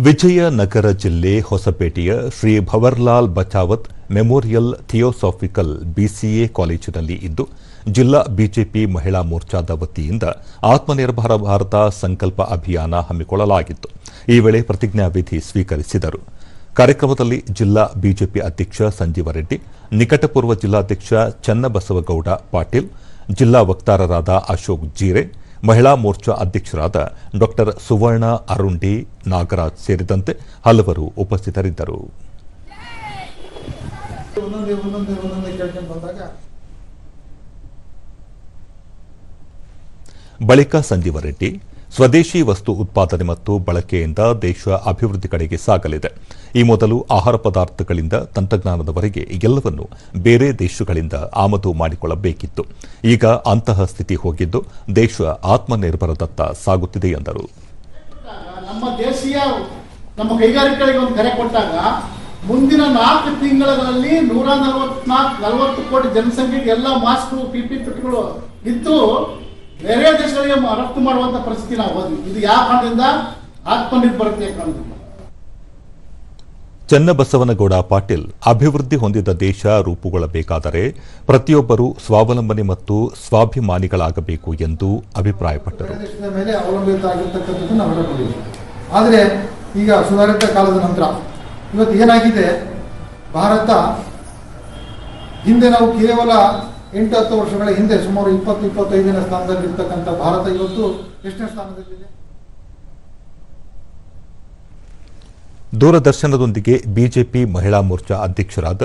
ವಿಜಯನಗರ ಜಿಲ್ಲೆ ಹೊಸಪೇಟೆಯ Shri ಭವರ್ಲಾಲ್ Bachawat memorial theosophical BCA ಕಾಲೇಜಿನಲ್ಲಿ ಇಂದು ಜಿಲ್ಲಾ ಬಿಜೆಪಿ ಮಹಿಳಾ ಮೋರ್ಚಾದ ವತಿಯಿಂದ ಆತ್ಮನಿರ್ಭರ ಭಾರತ ಸಂಕಲ್ಪ ಅಭಿಯಾನ ಹಮ್ಮಿಕೊಳ್ಳಲಾಗಿತ್ತು. ಈ ವೇಳೆ ಪ್ರತಿಜ್ಞಾವಿಧಿ ಸ್ವೀಕರಿಸಿದರು. ಕಾರ್ಯಕ್ರಮದಲ್ಲಿ ಜಿಲ್ಲಾ ಬಿಜೆಪಿ ಅಧ್ಯಕ್ಷ ಸಂಜೀವ ರೆಡ್ಡಿ, ನಿಕಟಪೂರ್ವ ಜಿಲ್ಲಾಧ್ಯಕ್ಷ ಚನ್ನಬಸವಗೌಡ ಪಾಟೀಲ್, ಜಿಲ್ಲಾ ವಕ್ತಾರರಾದ ಅಶೋಕ್ ಜೀರೆ, ಮಹಿಳಾ ಮೋರ್ಚಾ ಅಧ್ಯಕ್ಷರಾದ ಡಾ ಸುವರ್ಣ ಅರುಂಡಿ ನಾಗರಾಜ್ ಸೇರಿದಂತೆ ಹಲವರು ಉಪಸ್ಥಿತರಿದ್ದರು. ಬಳಿಕ ಸಂಜೀವ ರೆಡ್ಡಿ, ಸ್ವದೇಶಿ ವಸ್ತು ಉತ್ಪಾದನೆ ಮತ್ತು ಬಳಕೆಯಿಂದ ದೇಶ ಅಭಿವೃದ್ಧಿ ಕಡೆಗೆ ಸಾಗಲಿದೆ. ಈ ಮೊದಲು ಆಹಾರ ಪದಾರ್ಥಗಳಿಂದ ತಂತ್ರಜ್ಞಾನದವರೆಗೆ ಎಲ್ಲವನ್ನು ಬೇರೆ ದೇಶಗಳಿಂದ ಆಮದು ಮಾಡಿಕೊಳ್ಳಬೇಕಿತ್ತು. ಈಗ ಅಂತಹ ಸ್ಥಿತಿ ಹೋಗಿದ್ದು ದೇಶ ಆತ್ಮನಿರ್ಭರದತ್ತ ಸಾಗುತ್ತಿದೆ ಎಂದರು. ನಮ್ಮ ದೇಶೀಯ ನಮ್ಮ ಕೈಗಾರಿಕೆಗಳಿಗೆ ಒಂದು ಕರೆ ಕೊಟ್ಟಾಗ ಮುಂದಿನ 4 ತಿಂಗಳಲ್ಲಿ 140 ಕೋಟಿ ಜನಸಂಖ್ಯೆಗೆ ಎಲ್ಲ ಮಾಸ್ಕ್ಗಳು ಪಿಪಿ ಕಿಟ್ಗಳು ಇದ್ದು ಬೇರೆ ದೇಶಗಳಿಗೆ ರಫ್ತು ಮಾಡುವಂತ ಪರಿಸ್ಥಿತಿ ನಾವು ಹೋದ್ವಿ. ಇದು ಯಾವ ಕಾರಣದಿಂದ? ಆತ್ಮನಿರ್ಭರತೆ ಕಾರಣದಿಂದ. ಚನ್ನಬಸವನಗೌಡ ಪಾಟೀಲ್, ಅಭಿವೃದ್ಧಿ ಹೊಂದಿದ ದೇಶ ರೂಪುಗೊಳ್ಳಬೇಕಾದರೆ ಪ್ರತಿಯೊಬ್ಬರೂ ಸ್ವಾವಲಂಬನೆ ಮತ್ತು ಸ್ವಾಭಿಮಾನಿಗಳಾಗಬೇಕು ಎಂದು ಅಭಿಪ್ರಾಯಪಟ್ಟರು. ದೇಶದ ಮೇಲೆ ಅವಲಂಬಿತ ಆಗಿರ್ತಕ್ಕಂಥದ್ದು ನಾವು ಹೇಳಬಹುದು. ಆದರೆ ಈಗ ಸುಧಾರಿತ ಕಾಲದ ನಂತರ ಇವತ್ತು ಏನಾಗಿದೆ, ಭಾರತ ಹಿಂದೆ ನಾವು ಕೇವಲ 8-10 ವರ್ಷಗಳ ಹಿಂದೆ ಸುಮಾರು 20-25ನೇ ಸ್ಥಾನದಲ್ಲಿ ಇರ್ತಕ್ಕಂಥ ಭಾರತ ಇವತ್ತು ಎಷ್ಟನೇ ಸ್ಥಾನದಲ್ಲಿದೆ? ದೂರದರ್ಶನದೊಂದಿಗೆ ಬಿಜೆಪಿ ಮಹಿಳಾ ಮೋರ್ಚಾ ಅಧ್ಯಕ್ಷರಾದ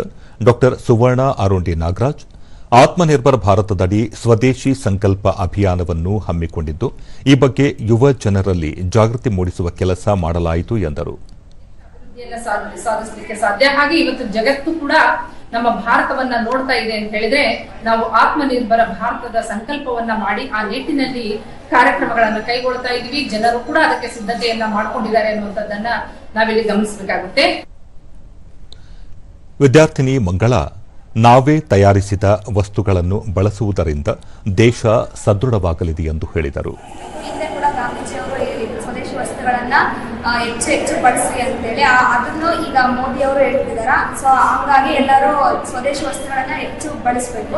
ಡಾ ಸುವರ್ಣ ಅರುಂಡಿ ನಾಗರಾಜ್, ಆತ್ಮನಿರ್ಭರ ಭಾರತದಡಿ ಸ್ವದೇಶಿ ಸಂಕಲ್ಪ ಅಭಿಯಾನವನ್ನು ಹಮ್ಮಿಕೊಂಡಿದ್ದು, ಈ ಬಗ್ಗೆ ಯುವ ಜನರಲ್ಲಿ ಜಾಗೃತಿ ಮೂಡಿಸುವ ಕೆಲಸ ಮಾಡಲಾಯಿತು ಎಂದರು. ಸಾಧಿಸಲಿಕ್ಕೆ ಸಾಧ್ಯ. ಹಾಗೆ ಇವತ್ತು ಜಗತ್ತು ಕೂಡ ನಮ್ಮ ಭಾರತವನ್ನ ನೋಡ್ತಾ ಇದೆ ಅಂತ ಹೇಳಿದ್ರೆ ನಾವು ಆತ್ಮನಿರ್ಭರ ಭಾರತದ ಸಂಕಲ್ಪವನ್ನ ಮಾಡಿ ಆ ನಿಟ್ಟಿನಲ್ಲಿ ಕಾರ್ಯಕ್ರಮಗಳನ್ನು ಕೈಗೊಳ್ತಾ ಇದೀವಿ. ಜನರು ಕೂಡ ಅದಕ್ಕೆ ಸಿದ್ಧತೆಯನ್ನ ಮಾಡ್ಕೊಂಡಿದ್ದಾರೆ ಅನ್ನುವಂಥದ್ದನ್ನ ನಾವಿಲ್ಲಿ ಗಮನಿಸಬೇಕಾಗುತ್ತೆ. ವಿದ್ಯಾರ್ಥಿನಿ ಮಂಗಳ, ನಾವೇ ತಯಾರಿಸಿದ ವಸ್ತುಗಳನ್ನು ಬಳಸುವುದರಿಂದ ದೇಶ ಸದೃಢವಾಗಲಿದೆ ಎಂದು ಹೇಳಿದರು. ಸ್ವದೇಶಿ ವಸ್ತುಗಳನ್ನ ಹೆಚ್ಚು ಬಳಸಿ ಅಂತೇಳಿ ಅದನ್ನು ಈಗ ಮೋದಿ ಅವರು ಹೇಳ್ತಿದಾರ. ಸೊ ಹಂಗಾಗಿ ಎಲ್ಲರೂ ಸ್ವದೇಶಿ ವಸ್ತುಗಳನ್ನ ಹೆಚ್ಚು ಬಳಸಬೇಕು.